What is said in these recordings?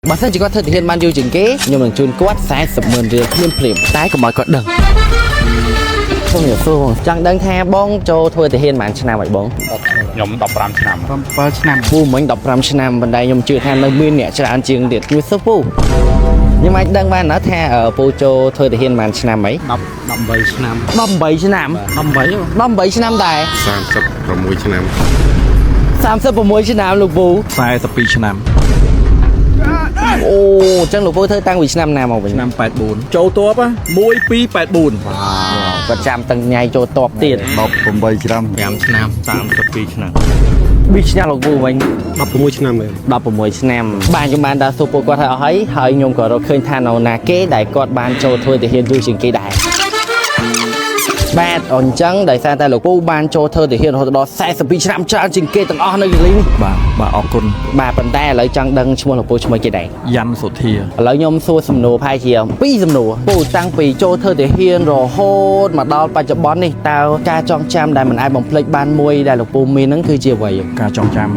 bà thân chỉ có thể hiện ban yêu chừng kế nhưng mình chun quát sai sập mờn riêng thêm phim tái của mọi con đừng không hiểu phương chẳng đang theo bong cho thôi thể hiện màn nào vậy bóng nhóm đọc ram năm phu mình đọc ram năm bên đây nhom chưa theo nơi miên nhẹ cho anh chiêng điện như số phu nhưng mà đang ban nó theo ở phu cho thôi thể hiện màn nào mấy đọc bảy năm đom bảy năm tại 36 năm lục vũ 42 ឆ្នាំ ô chẳng lục vũ thôi tăng vì năm nào mà vậy ឆ្នាំ 84 ចូលតប1284 có trăm tầng nhai cho tọp tiền 18ឆ្នាំ 5ឆ្នាំ 32ឆ្នាំ bịឆ្នាំលោកពូវិញ 16ឆ្នាំ 16ឆ្នាំបានខ្ញុំបានដល់សួរពួកគាត់ហើយខ្ញុំក៏រកឃើញថានៅណាគេដែលគាត់បានចូលធ្វើទាហានយូរជាងគេដែរបាទអញ្ចឹងដោយសារតែលោកពូបានចូលធ្វើទាហានរហូតដល់42ឆ្នាំច្រើនជាងគេទាំងអស់នៅកលីនេះ បាទអរគុណ បាទប៉ុន្តែឥឡូវចង់ដឹងឈ្មោះលោកពូឈ្មោះគេដែរ យ៉ាន់សុធា ឥឡូវខ្ញុំសួរសំណួរផែជា2សំណួរពូតាំងពីចូលធ្វើទាហានរហូតមកដល់បច្ចុប្បន្ននេះតើការចងចាំដែលមិនអាចបំភ្លេចបានមួយដែលលោកពូមានហ្នឹងគឺជាអ្វី ការចងចាំ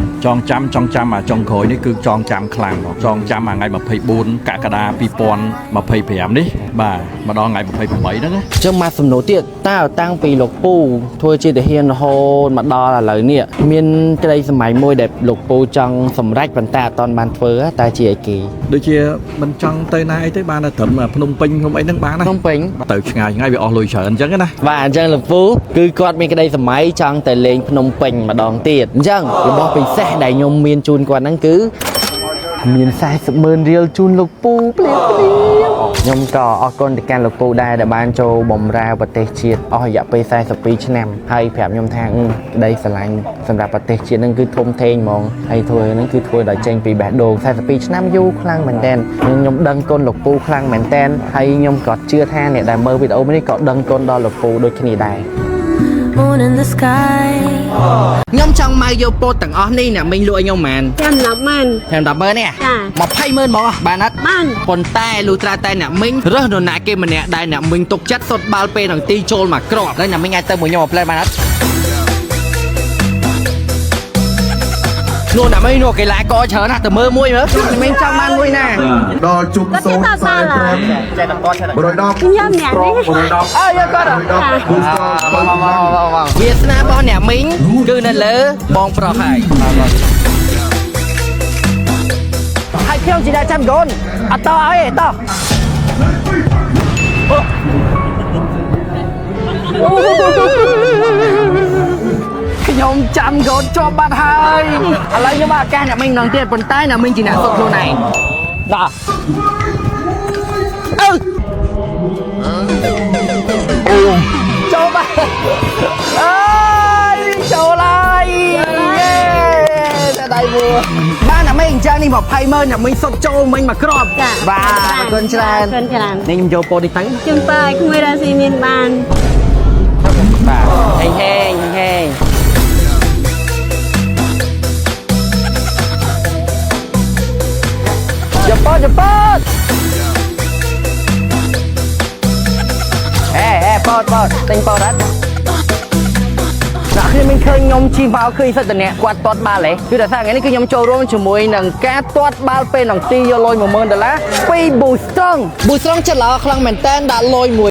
អាចុងក្រោយនេះគឺចងចាំខ្លាំងបងចងចាំអាថ្ងៃ24កក្កដា2025នេះបាទមកដល់ថ្ងៃ28ហ្នឹងណា ចឹងមកសំណួរទៀតតើតាំងពីលោកពូធ្វើជាទាហានរហូតមកដល់ឥឡូវនេះមានក្តីសម័យមួយដែលលោកពូចង់សម្រេចប៉ុន្តែអត់ទាន់បានធ្វើតើជាអីគេ ដូចជាមិនចង់ទៅណាអីទេបានតែត្រឹមភ្នំពេញខ្ញុំអីហ្នឹងបានណា ក្នុងពេញ ទៅឆ្ងាយវាអស់លុយច្រើនអញ្ចឹងណា បាទអញ្ចឹងលោកពូគឺគាត់មានក្តីសម័យចង់ទៅលេងភ្នំពេញម្ដងទៀតអញ្ចឹងរបស់ពិសេសដែលខ្ញុំមានជូនគាត់ហ្នឹងគឺមាន40ម៉ឺនរៀលជូនលោកពូភ្លាមខ្ញុំក៏អរគុណទៅកាន់លោកពូដែរដែលបានចូលបម្រើប្រទេសជាតិអស់រយៈពេល42ឆ្នាំហើយប្រាប់ខ្ញុំថាក្តីស្រឡាញ់សម្រាប់ប្រទេសជាតិហ្នឹងគឺធំធេងហ្មងហើយធ្វើហ្នឹងគឺធ្វើដោយចេញពីបេះដូង42ឆ្នាំយូរខ្លាំងមែនតើខ្ញុំដឹងគុណលោកពូខ្លាំងមែនតើហើយខ្ញុំក៏ជឿថាអ្នកដែលមើលវីដេអូនេះក៏ដឹងគុណដល់លោកពូដូចគ្នាដែរ Moon in the sky ខ្ញុំចង់មកយកពោតទាំងអស់នេះអ្នកមីងលក់ឲ្យខ្ញុំហ្មង ចាំ10ម៉ឺន តាម10ម៉ឺននេះ ចា 20ម៉ឺនមកបានអត់ បាន ប៉ុន្តែលុះត្រាតែអ្នកមីងរើសនរណាគេម្នាក់ដែលអ្នកមីងទុកចិត្តសុតបាល់ពេលនឹងទីចូលមកគ្រាប់ហើយអ្នកមីងអាចទៅមួយខ្ញុំមកផ្លែបានអត់នោះអ្នកមីងនោះកីឡាករច្រើនណាស់ទៅមើលមួយមើលអ្នកមីងចង់បានមួយណា ដល់ជុំសូនខ្សែ5 ចែកតតឆា 110 ខ្ញុំអ្នកនេះ 110 អើយកគាត់វាសនារបស់អ្នកមីងគឺនៅលើបងប្រុសហើយហើយខ្ញុំជាអ្នកចាំកូនអត់តអីតខ្ញុំចាំកូនជាប់បាត់ហើយឥឡូវខ្ញុំមកឱកាសអ្នកមីងនឹងទៀតប៉ុន្តែអ្នកមីងជាអ្នកសុខខ្លួនឯងដល់ចូលបាត់អើយចូលហើយតែដៃមួបានអ្នកមីងអញ្ចឹងនេះ20ម៉ឺនអ្នកមីងសុទ្ធចូលមិញមកគ្រាប់បាទអរគុណច្រើន អរគុណច្រើន នេះខ្ញុំយកពោតនេះទៅ ជំបើឲ្យក្មួយរាស៊ីមានបាន បាទហេងយកពោតអេពោតទិញពោតអត់អ្នកខ្ញុំមិនឃើញខ្ញុំជិះមកឃើញសិតតអ្នកគាត់ទាត់បាល់ហ៎គឺតែថាថ្ងៃនេះគឺខ្ញុំចូលរួមជាមួយនឹងការទាត់បាល់ពេលនឹងទីយកលុយ$10000ពី Boostrong ចិត្តល្អខ្លាំងមែនតើដាក់លុយ